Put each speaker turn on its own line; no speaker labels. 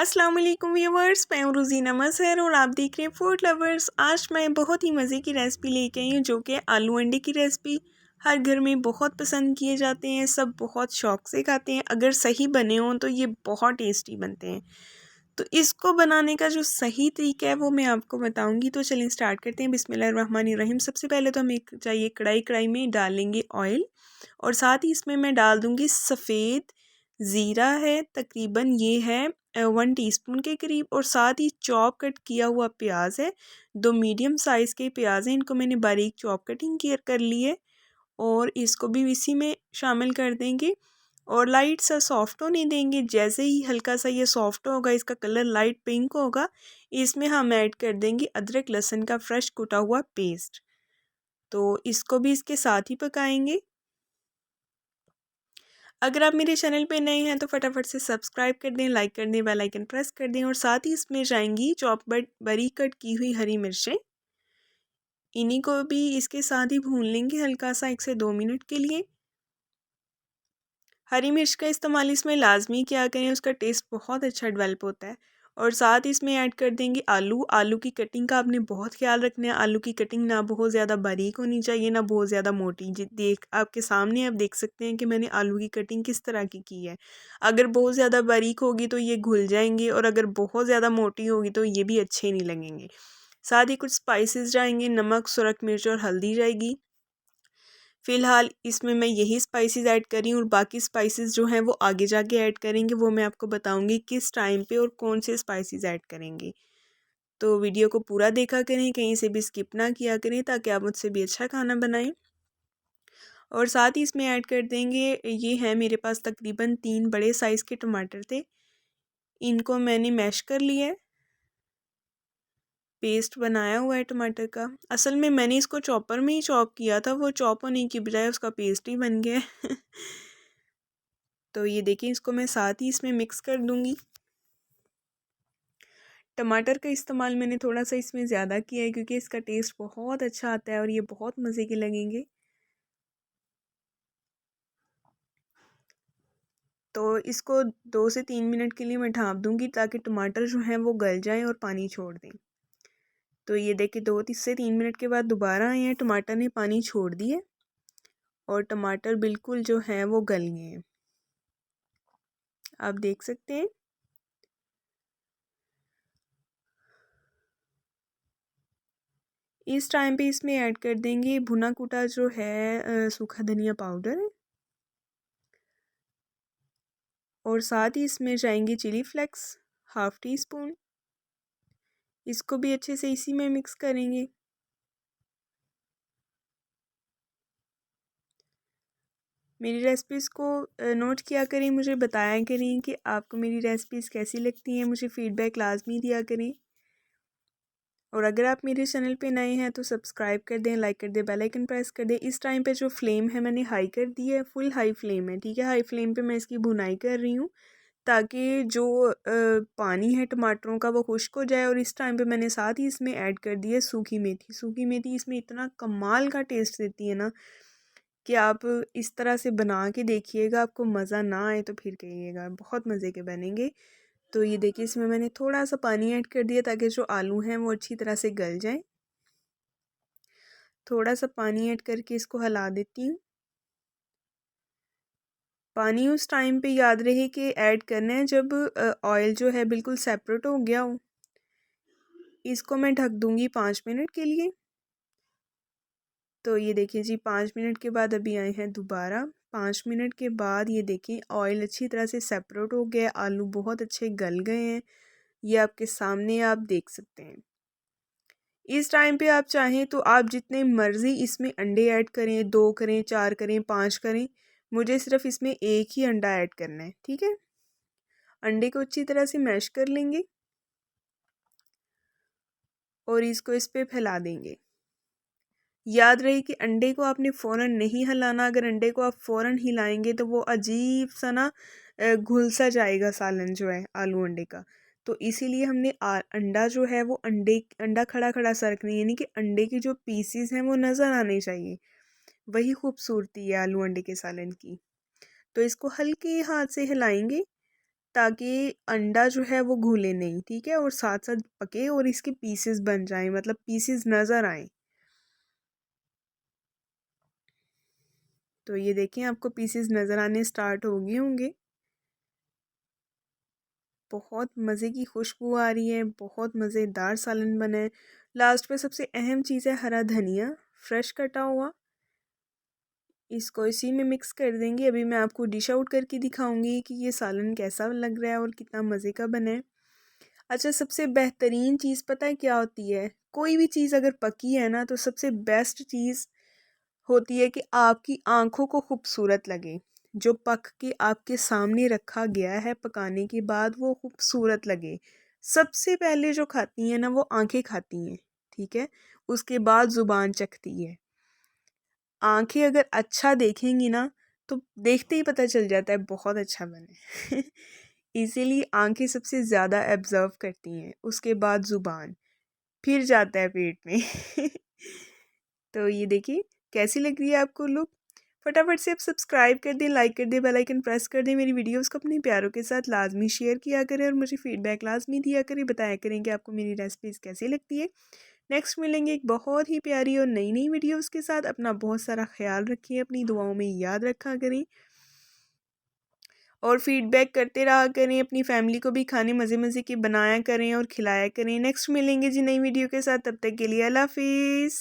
अस्सलाम वालेकुम व्यूअर्स, मैं हूं रुज़ीना मज़हर और आप देख रहे हैं फूड लवर्स। आज मैं बहुत ही मज़े की रेसिपी लेके आई हूँ जो कि आलू अंडे की रेसिपी। हर घर में बहुत पसंद किए जाते हैं, सब बहुत शौक से खाते हैं। अगर सही बने हों तो ये बहुत टेस्टी बनते हैं। तो इसको बनाने का जो सही तरीका है वो मैं आपको बताऊँगी। तो चलिए स्टार्ट करते हैं। बिस्मिल्लाहिर्रहमानिर्रहीम। सबसे पहले तो हमें चाहिए कढ़ाई। कढ़ाई में डालेंगे ऑयल और साथ ही इसमें मैं डाल दूँगी सफ़ेद ज़ीरा है, तकरीबन ये है 1 टीस्पून के करीब, और साथ ही चॉप कट किया हुआ प्याज है। 2 मीडियम साइज़ के प्याज हैं, इनको मैंने बारीक चॉप कटिंग कर ली है और इसको भी इसी में शामिल कर देंगे और लाइट सा सॉफ्ट होने देंगे। जैसे ही हल्का सा ये सॉफ्ट होगा, इसका कलर लाइट पिंक होगा, इसमें हम ऐड कर देंगे अदरक लहसुन का फ्रेश कुटा हुआ पेस्ट। तो इसको भी इसके साथ ही पकाएंगे। अगर आप मेरे चैनल पे नए हैं तो फटाफट से सब्सक्राइब कर दें, लाइक कर दें, बेल आइकन प्रेस कर दें और साथ ही इसमें जाएंगी चॉप बारीक कट की हुई हरी मिर्चें। इन्हीं को भी इसके साथ ही भून लेंगे हल्का सा 1 से 2 मिनट के लिए। हरी मिर्च का इस्तेमाल इसमें लाजमी किया करें, उसका टेस्ट बहुत अच्छा डेवलप होता है। और साथ इसमें ऐड कर देंगे आलू। आलू की कटिंग का आपने बहुत ख्याल रखना है। आलू की कटिंग ना बहुत ज़्यादा बारीक होनी चाहिए, ना बहुत ज़्यादा मोटी। देख आपके सामने आप देख सकते हैं कि मैंने आलू की कटिंग किस तरह की है। अगर बहुत ज़्यादा बारीक होगी तो ये घुल जाएंगे और अगर बहुत ज़्यादा मोटी होगी तो ये भी अच्छे नहीं लगेंगे। साथ ही कुछ स्पाइसेस जाएंगे, नमक, सुरख मिर्च और हल्दी जाएगी। फ़िलहाल इसमें मैं यही स्पाइसेस ऐड कर रही हूँ और बाकी स्पाइसेस जो हैं वो आगे जाके ऐड करेंगे, वो मैं आपको बताऊँगी किस टाइम पे और कौन से स्पाइसेस ऐड करेंगे। तो वीडियो को पूरा देखा करें, कहीं से भी स्किप ना किया करें ताकि आप मुझसे भी अच्छा खाना बनाएं। और साथ ही इसमें ऐड कर देंगे, ये है मेरे पास तकरीबन 3 बड़े साइज़ के टमाटर थे, इनको मैंने मैश कर लिया है, पेस्ट बनाया हुआ है टमाटर का। असल में मैंने इसको चॉपर में ही चॉप किया था, वो चॉप होने की बजाय उसका पेस्ट ही बन गया है। तो ये देखिए, इसको मैं साथ ही इसमें मिक्स कर दूंगी। टमाटर का इस्तेमाल मैंने थोड़ा सा इसमें ज़्यादा किया है क्योंकि इसका टेस्ट बहुत अच्छा आता है और ये बहुत मज़े के लगेंगे। तो इसको 2 से 3 मिनट के लिए मैं ढाँप दूंगी ताकि टमाटर जो हैं वो गल जाएं और पानी छोड़ दें। तो ये देखिए 2 से 3 मिनट के बाद दोबारा आए हैं, टमाटर ने पानी छोड़ दिए और टमाटर बिल्कुल जो हैं वो गल गए हैं, आप देख सकते हैं। इस टाइम पे इसमें ऐड कर देंगे भुना कुटा जो है सूखा धनिया पाउडर, और साथ ही इसमें जाएंगे chilli flakes half teaspoon. इसको भी अच्छे से इसी में मिक्स करेंगे। मेरी रेसिपीज़ को नोट किया करें, मुझे बताया करें कि आपको मेरी रेसिपीज़ कैसी लगती हैं, मुझे फ़ीडबैक लाजमी दिया करें। और अगर आप मेरे चैनल पे नए हैं तो सब्सक्राइब कर दें, लाइक कर दें, बेल आइकन प्रेस कर दें। इस टाइम पे जो फ्लेम है मैंने हाई कर दी है, फुल हाई फ्लेम है, ठीक है। हाई फ्लेम पे मैं इसकी भुनाई कर रही हूँ ताकि जो पानी है टमाटरों का वो खुश्क हो जाए। और इस टाइम पे मैंने साथ ही इसमें ऐड कर दी है सूखी मेथी। सूखी मेथी इसमें इतना कमाल का टेस्ट देती है ना कि आप इस तरह से बना के देखिएगा, आपको मज़ा ना आए तो फिर कहिएगा, बहुत मज़े के बनेंगे। तो ये देखिए, इसमें मैंने थोड़ा सा पानी ऐड कर दिया ताकि जो आलू हैं वो अच्छी तरह से गल जाएं। थोड़ा सा पानी ऐड करके इसको हिला देती हूँ। पानी उस टाइम पे याद रहे कि ऐड करना है जब ऑयल जो है बिल्कुल सेपरेट हो गया हो। इसको मैं ढक दूँगी 5 मिनट के लिए। तो ये देखिए जी, 5 मिनट के बाद अभी आए हैं दोबारा। 5 मिनट के बाद ये देखें ऑयल अच्छी तरह से सेपरेट हो गया, आलू बहुत अच्छे गल गए हैं, ये आपके सामने आप देख सकते हैं। इस टाइम पे आप चाहें तो आप जितने मर्ज़ी इसमें अंडे ऐड करें, 2 करें, 4 करें, 5 करें। मुझे सिर्फ इसमें एक ही अंडा ऐड करना है, ठीक है। अंडे को अच्छी तरह से मैश कर लेंगे और इसको इस पे फैला देंगे। याद रहे कि अंडे को आपने फ़ौरन नहीं हिलाना। अगर अंडे को आप फ़ौरन हिलाएंगे तो वो अजीब सा ना घुल सा जाएगा सालन जो है आलू अंडे का। तो इसीलिए हमने अंडा जो है वो अंडा खड़ा खड़ा सा रखना है, यानी कि अंडे के जो पीसीस हैं वो नज़र आने चाहिए। वही खूबसूरती है आलू अंडे के सालन की। तो इसको हल्के हाथ से हिलाएंगे ताकि अंडा जो है वो घुले नहीं, ठीक है, और साथ साथ पके और इसके पीसेस बन जाएं, मतलब पीसेस नज़र आए। तो ये देखिए आपको पीसेस नज़र आने स्टार्ट हो गए होंगे। बहुत मज़े की खुशबू आ रही है, बहुत मज़ेदार सालन बना है। लास्ट पे सबसे अहम चीज़ है हरा धनिया, फ्रेश कटा हुआ। इसको इसी में मिक्स कर देंगे। अभी मैं आपको डिश आउट करके दिखाऊंगी कि ये सालन कैसा लग रहा है और कितना मज़े का बना है। अच्छा, सबसे बेहतरीन चीज़ पता है क्या होती है? कोई भी चीज़ अगर पकी है ना तो सबसे बेस्ट चीज़ होती है कि आपकी आंखों को खूबसूरत लगे। जो पक के आपके सामने रखा गया है पकाने के बाद वो खूबसूरत लगे। सबसे पहले जो खाती हैं ना वो आंखें खाती हैं, ठीक है, उसके बाद ज़ुबान चखती है। आंखें अगर अच्छा देखेंगी ना तो देखते ही पता चल जाता है बहुत अच्छा बना है। इसीलिए आंखें सबसे ज़्यादा एब्जर्व करती हैं, उसके बाद ज़ुबान, फिर जाता है पेट में। तो ये देखिए कैसी लग रही है आपको लुक। फटाफट से आप सब्सक्राइब कर दें, लाइक कर दें, बेल आइकन प्रेस कर दें। मेरी वीडियोस को अपने प्यारों के साथ लाजमी शेयर किया करें और मुझे फीडबैक लाजमी दिया करें, बताया करें कि आपको मेरी रेसिपीज़ कैसी लगती है। नेक्स्ट मिलेंगे एक बहुत ही प्यारी और नई नई वीडियोस के साथ। अपना बहुत सारा ख्याल रखिए, अपनी दुआओं में याद रखा करें और फीडबैक करते रहा करें। अपनी फैमिली को भी खाने मज़े मज़े के बनाया करें और खिलाया करें। नेक्स्ट मिलेंगे जी नई वीडियो के साथ, तब तक के लिए अल्लाह हाफिज़।